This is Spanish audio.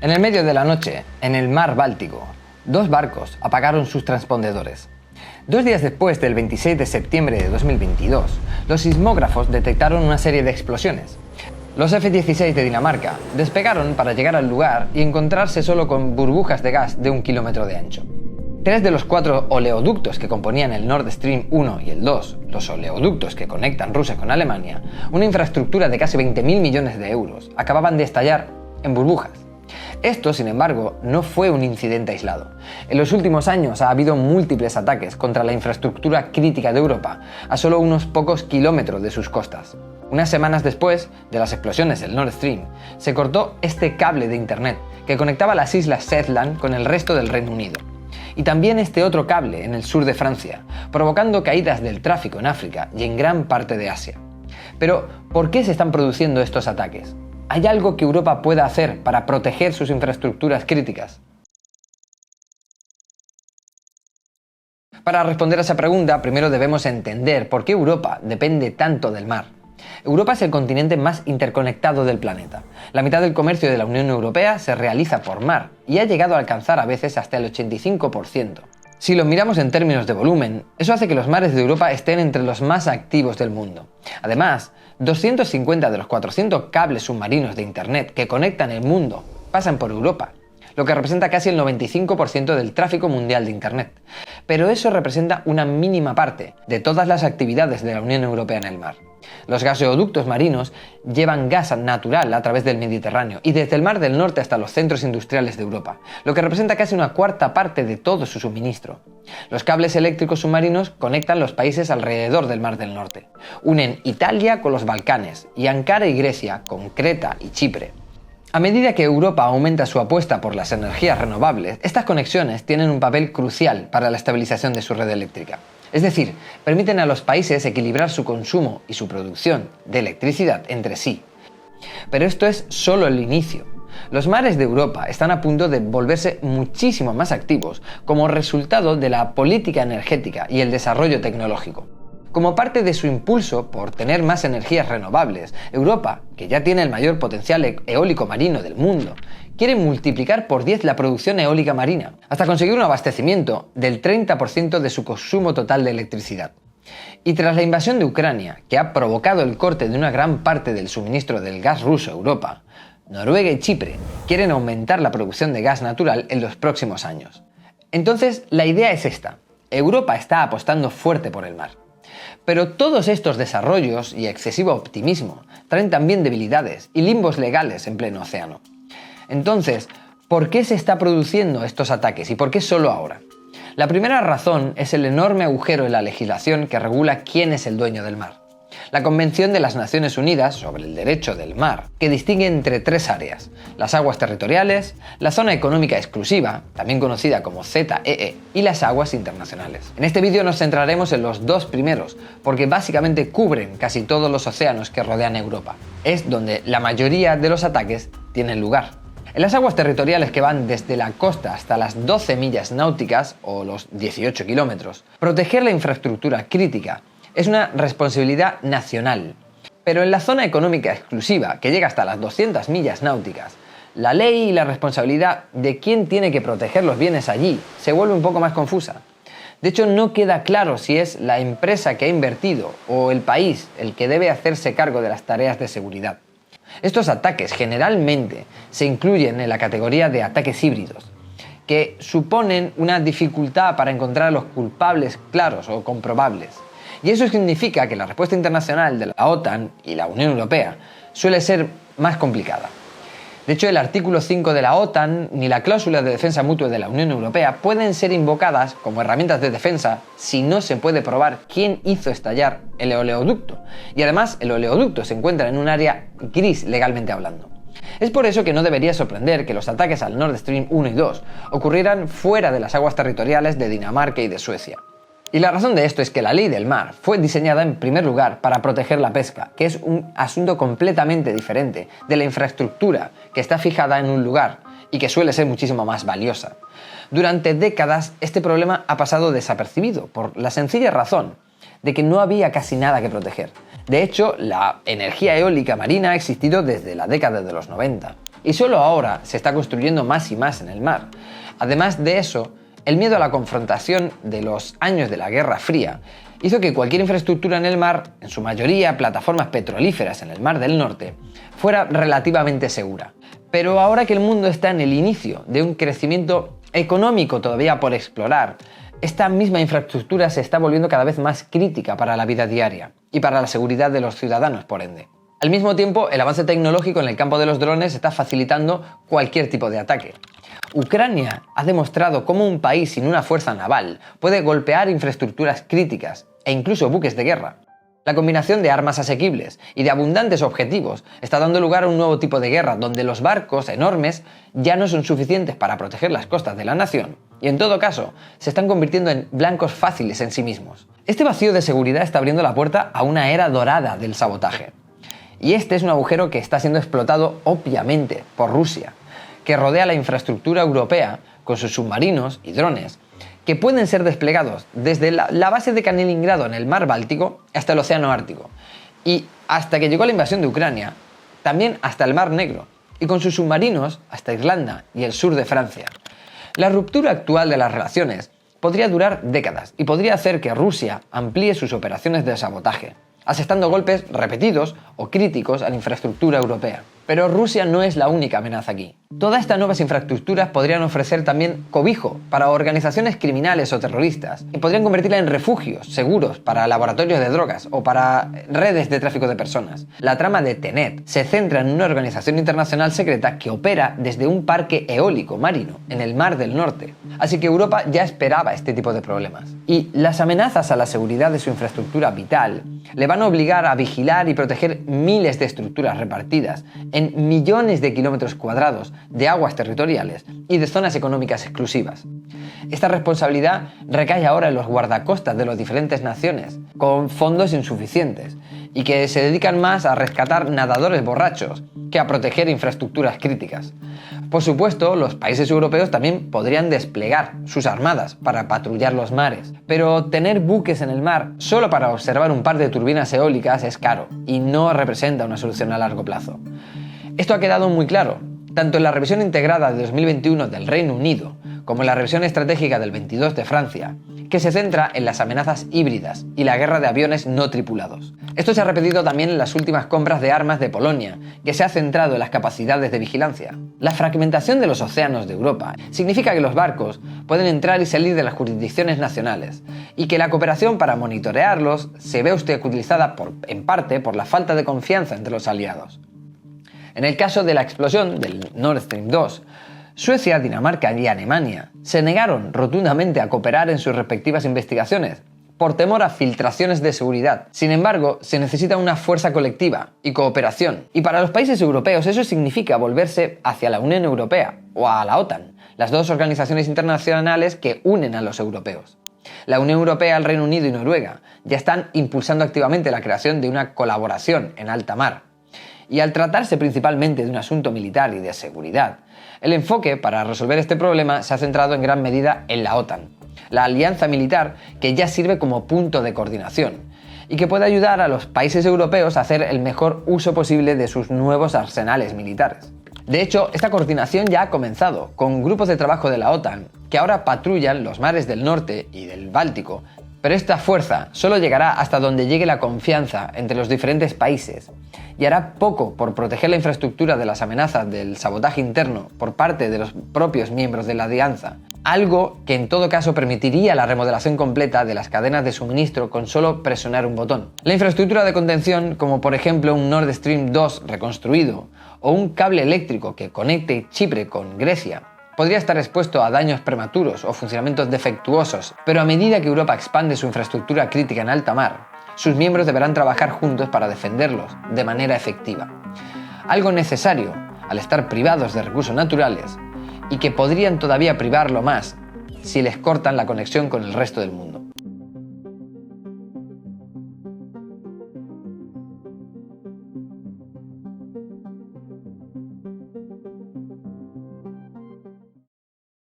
En el medio de la noche, en el mar Báltico, dos barcos apagaron sus transpondedores. 2 días después del 26 de septiembre de 2022, los sismógrafos detectaron una serie de explosiones. Los F-16 de Dinamarca despegaron para llegar al lugar y encontrarse solo con burbujas de gas de 1 kilómetro de ancho. 3 de los 4 oleoductos que componían el Nord Stream 1 y el 2, los oleoductos que conectan Rusia con Alemania, una infraestructura de casi 20.000 millones de euros, acababan de estallar en burbujas. Esto, sin embargo, no fue un incidente aislado. En los últimos años ha habido múltiples ataques contra la infraestructura crítica de Europa, a solo unos pocos kilómetros de sus costas. Unas semanas después de las explosiones del Nord Stream, se cortó este cable de internet que conectaba las islas Shetland con el resto del Reino Unido. Y también este otro cable en el sur de Francia, provocando caídas del tráfico en África y en gran parte de Asia. Pero, ¿por qué se están produciendo estos ataques? ¿Hay algo que Europa pueda hacer para proteger sus infraestructuras críticas? Para responder a esa pregunta, primero debemos entender por qué Europa depende tanto del mar. Europa es el continente más interconectado del planeta. La mitad del comercio de la Unión Europea se realiza por mar y ha llegado a alcanzar a veces hasta el 85%. Si lo miramos en términos de volumen, eso hace que los mares de Europa estén entre los más activos del mundo. Además, 250 de los 400 cables submarinos de Internet que conectan el mundo pasan por Europa, lo que representa casi el 95% del tráfico mundial de Internet. Pero eso representa una mínima parte de todas las actividades de la Unión Europea en el mar. Los gaseoductos marinos llevan gas natural a través del Mediterráneo y desde el Mar del Norte hasta los centros industriales de Europa, lo que representa casi una cuarta parte de todo su suministro. Los cables eléctricos submarinos conectan los países alrededor del Mar del Norte. Unen Italia con los Balcanes y Ankara y Grecia con Creta y Chipre. A medida que Europa aumenta su apuesta por las energías renovables, estas conexiones tienen un papel crucial para la estabilización de su red eléctrica. Es decir, permiten a los países equilibrar su consumo y su producción de electricidad entre sí. Pero esto es solo el inicio. Los mares de Europa están a punto de volverse muchísimo más activos como resultado de la política energética y el desarrollo tecnológico. Como parte de su impulso por tener más energías renovables, Europa, que ya tiene el mayor potencial eólico marino del mundo, quiere multiplicar por 10 la producción eólica marina, hasta conseguir un abastecimiento del 30% de su consumo total de electricidad. Y tras la invasión de Ucrania, que ha provocado el corte de una gran parte del suministro del gas ruso a Europa, Noruega y Chipre quieren aumentar la producción de gas natural en los próximos años. Entonces, la idea es esta. Europa está apostando fuerte por el mar. Pero todos estos desarrollos y excesivo optimismo traen también debilidades y limbos legales en pleno océano. Entonces, ¿por qué se está produciendo estos ataques y por qué solo ahora? La primera razón es el enorme agujero en la legislación que regula quién es el dueño del mar. La Convención de las Naciones Unidas sobre el Derecho del Mar, que distingue entre 3 áreas: las aguas territoriales, la zona económica exclusiva, también conocida como ZEE, y las aguas internacionales. En este vídeo nos centraremos en los 2 primeros, porque básicamente cubren casi todos los océanos que rodean Europa. Es donde la mayoría de los ataques tienen lugar. En las aguas territoriales que van desde la costa hasta las 12 millas náuticas, o los 18 kilómetros, proteger la infraestructura crítica es una responsabilidad nacional. Pero en la zona económica exclusiva, que llega hasta las 200 millas náuticas, la ley y la responsabilidad de quién tiene que proteger los bienes allí se vuelve un poco más confusa. De hecho, no queda claro si es la empresa que ha invertido o el país el que debe hacerse cargo de las tareas de seguridad. Estos ataques generalmente se incluyen en la categoría de ataques híbridos, que suponen una dificultad para encontrar a los culpables claros o comprobables. Y eso significa que la respuesta internacional de la OTAN y la Unión Europea suele ser más complicada. De hecho, el artículo 5 de la OTAN ni la cláusula de defensa mutua de la Unión Europea pueden ser invocadas como herramientas de defensa si no se puede probar quién hizo estallar el oleoducto. Y además, el oleoducto se encuentra en un área gris legalmente hablando. Es por eso que no debería sorprender que los ataques al Nord Stream 1 y 2 ocurrieran fuera de las aguas territoriales de Dinamarca y de Suecia. Y la razón de esto es que la ley del mar fue diseñada en primer lugar para proteger la pesca, que es un asunto completamente diferente de la infraestructura que está fijada en un lugar y que suele ser muchísimo más valiosa. Durante décadas este problema ha pasado desapercibido por la sencilla razón de que no había casi nada que proteger. De hecho, la energía eólica marina ha existido desde la década de los 90. y solo ahora se está construyendo más y más en el mar. Además de eso, el miedo a la confrontación de los años de la Guerra Fría hizo que cualquier infraestructura en el mar, en su mayoría plataformas petrolíferas en el Mar del Norte, fuera relativamente segura. Pero ahora que el mundo está en el inicio de un crecimiento económico todavía por explorar, esta misma infraestructura se está volviendo cada vez más crítica para la vida diaria y para la seguridad de los ciudadanos, por ende. Al mismo tiempo, el avance tecnológico en el campo de los drones está facilitando cualquier tipo de ataque. Ucrania ha demostrado cómo un país sin una fuerza naval puede golpear infraestructuras críticas e incluso buques de guerra. La combinación de armas asequibles y de abundantes objetivos está dando lugar a un nuevo tipo de guerra donde los barcos enormes ya no son suficientes para proteger las costas de la nación y en todo caso se están convirtiendo en blancos fáciles en sí mismos. Este vacío de seguridad está abriendo la puerta a una era dorada del sabotaje. Y este es un agujero que está siendo explotado obviamente por Rusia, que rodea la infraestructura europea con sus submarinos y drones, que pueden ser desplegados desde la base de Kaliningrado en el mar Báltico hasta el océano Ártico, y hasta que llegó la invasión de Ucrania, también hasta el Mar Negro, y con sus submarinos hasta Irlanda y el sur de Francia. La ruptura actual de las relaciones podría durar décadas y podría hacer que Rusia amplíe sus operaciones de sabotaje, asestando golpes repetidos o críticos a la infraestructura europea. Pero Rusia no es la única amenaza aquí. Todas estas nuevas infraestructuras podrían ofrecer también cobijo para organizaciones criminales o terroristas y podrían convertirla en refugios seguros para laboratorios de drogas o para redes de tráfico de personas. La trama de Tenet se centra en una organización internacional secreta que opera desde un parque eólico marino en el Mar del Norte. Así que Europa ya esperaba este tipo de problemas. Y las amenazas a la seguridad de su infraestructura vital le van a obligar a vigilar y proteger miles de estructuras repartidas en millones de kilómetros cuadrados de aguas territoriales y de zonas económicas exclusivas. Esta responsabilidad recae ahora en los guardacostas de las diferentes naciones, con fondos insuficientes, y que se dedican más a rescatar nadadores borrachos que a proteger infraestructuras críticas. Por supuesto, los países europeos también podrían desplegar sus armadas para patrullar los mares, pero tener buques en el mar solo para observar un par de turbinas eólicas es caro y no representa una solución a largo plazo. Esto ha quedado muy claro, tanto en la revisión integrada de 2021 del Reino Unido como en la revisión estratégica del 22 de Francia, que se centra en las amenazas híbridas y la guerra de aviones no tripulados. Esto se ha repetido también en las últimas compras de armas de Polonia, que se ha centrado en las capacidades de vigilancia. La fragmentación de los océanos de Europa significa que los barcos pueden entrar y salir de las jurisdicciones nacionales, y que la cooperación para monitorearlos se ve utilizada en parte por la falta de confianza entre los aliados. En el caso de la explosión del Nord Stream 2, Suecia, Dinamarca y Alemania se negaron rotundamente a cooperar en sus respectivas investigaciones por temor a filtraciones de seguridad. Sin embargo, se necesita una fuerza colectiva y cooperación, y para los países europeos eso significa volverse hacia la Unión Europea o a la OTAN, las dos organizaciones internacionales que unen a los europeos. La Unión Europea, el Reino Unido y Noruega ya están impulsando activamente la creación de una colaboración en alta mar. Y al tratarse principalmente de un asunto militar y de seguridad, el enfoque para resolver este problema se ha centrado en gran medida en la OTAN, la alianza militar que ya sirve como punto de coordinación y que puede ayudar a los países europeos a hacer el mejor uso posible de sus nuevos arsenales militares. De hecho, esta coordinación ya ha comenzado, con grupos de trabajo de la OTAN que ahora patrullan los mares del norte y del Báltico, pero esta fuerza solo llegará hasta donde llegue la confianza entre los diferentes países y hará poco por proteger la infraestructura de las amenazas del sabotaje interno por parte de los propios miembros de la alianza, algo que en todo caso permitiría la remodelación completa de las cadenas de suministro con solo presionar un botón. La infraestructura de contención, como por ejemplo un Nord Stream 2 reconstruido o un cable eléctrico que conecte Chipre con Grecia, podría estar expuesto a daños prematuros o funcionamientos defectuosos, pero a medida que Europa expande su infraestructura crítica en alta mar, sus miembros deberán trabajar juntos para defenderlos de manera efectiva. Algo necesario al estar privados de recursos naturales y que podrían todavía privarlo más si les cortan la conexión con el resto del mundo.